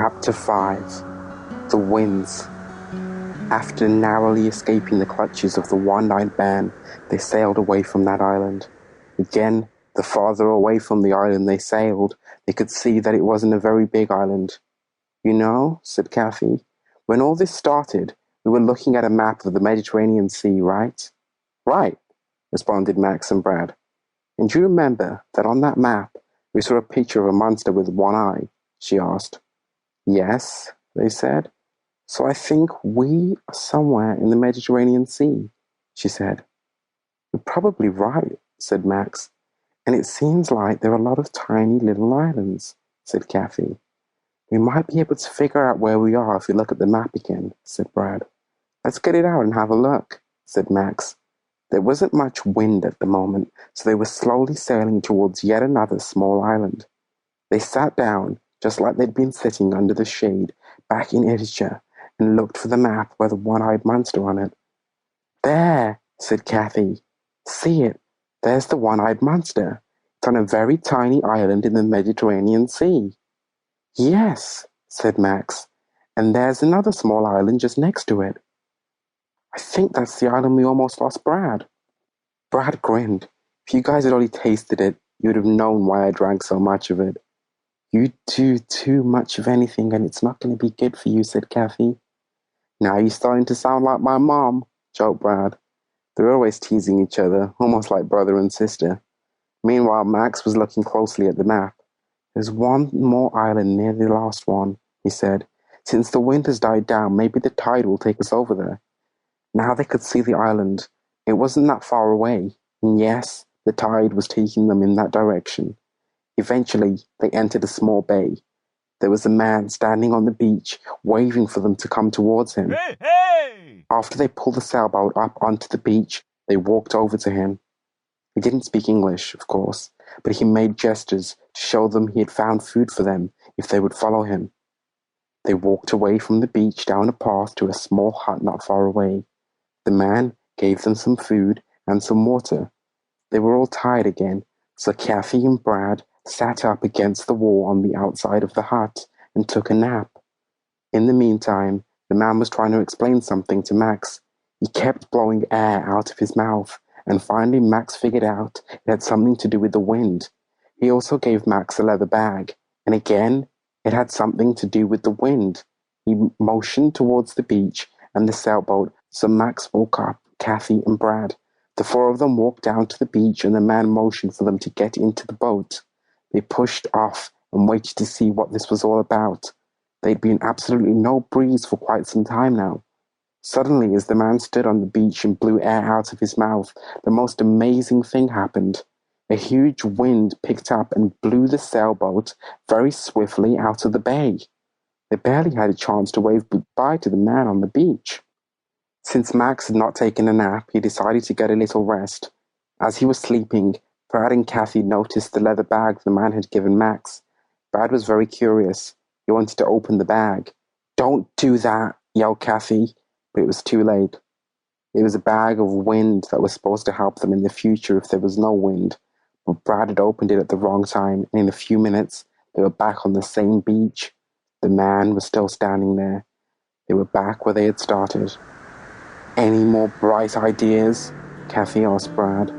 Chapter 5. The Winds. After narrowly escaping the clutches of the one-eyed man, they sailed away from that island. Again, the farther away from the island they sailed, they could see that it wasn't a very big island. "You know," said Kathy, "when all this started, we were looking at a map of the Mediterranean Sea, right?" "Right," responded Max and Brad. "And do you remember that on that map we saw a picture of a monster with one eye?" she asked. "Yes," they said. "So I think we are somewhere in the Mediterranean Sea," she said. "You're probably right," said Max. "And it seems like there are a lot of tiny little islands," said Kathy. "We might be able to figure out where we are if we look at the map again," said Brad. "Let's get it out and have a look," said Max. There wasn't much wind at the moment, so they were slowly sailing towards yet another small island. They sat down, just like they'd been sitting under the shade back in Ithaca, and looked for the map with the one-eyed monster on it. "There," said Kathy. "See it? There's the one-eyed monster. It's on a very tiny island in the Mediterranean Sea." "Yes," said Max, "and there's another small island just next to it." "I think that's the island we almost lost Brad." Brad grinned. "If you guys had only tasted it, you would have known why I drank so much of it." "You do too much of anything and it's not going to be good for you," said Kathy. "Now you're starting to sound like my mom," joked Brad. They were always teasing each other, almost like brother and sister. Meanwhile, Max was looking closely at the map. "There's one more island near the last one," he said. "Since the wind has died down, maybe the tide will take us over there." Now they could see the island. It wasn't that far away, and yes, the tide was taking them in that direction. Eventually, they entered a small bay. There was a man standing on the beach, waving for them to come towards him. Hey, hey! After they pulled the sailboat up onto the beach, they walked over to him. He didn't speak English, of course, but he made gestures to show them he had found food for them if they would follow him. They walked away from the beach down a path to a small hut not far away. The man gave them some food and some water. They were all tired again, so Kathy and Brad sat up against the wall on the outside of the hut and took a nap. In the meantime, the man was trying to explain something to Max. He kept blowing air out of his mouth, and finally Max figured out it had something to do with the wind. He also gave Max a leather bag, and again, it had something to do with the wind. He motioned towards the beach and the sailboat, so Max woke up Kathy and Brad. The four of them walked down to the beach, and the man motioned for them to get into the boat. They pushed off and waited to see what this was all about. There'd been absolutely no breeze for quite some time now. Suddenly, as the man stood on the beach and blew air out of his mouth, the most amazing thing happened. A huge wind picked up and blew the sailboat very swiftly out of the bay. They barely had a chance to wave goodbye to the man on the beach. Since Max had not taken a nap, he decided to get a little rest. As he was sleeping, Brad and Kathy noticed the leather bag the man had given Max. Brad was very curious. He wanted to open the bag. "Don't do that," yelled Kathy, but it was too late. It was a bag of wind that was supposed to help them in the future if there was no wind, but Brad had opened it at the wrong time, and in a few minutes they were back on the same beach. The man was still standing there. They were back where they had started. "Any more bright ideas?" Kathy asked Brad.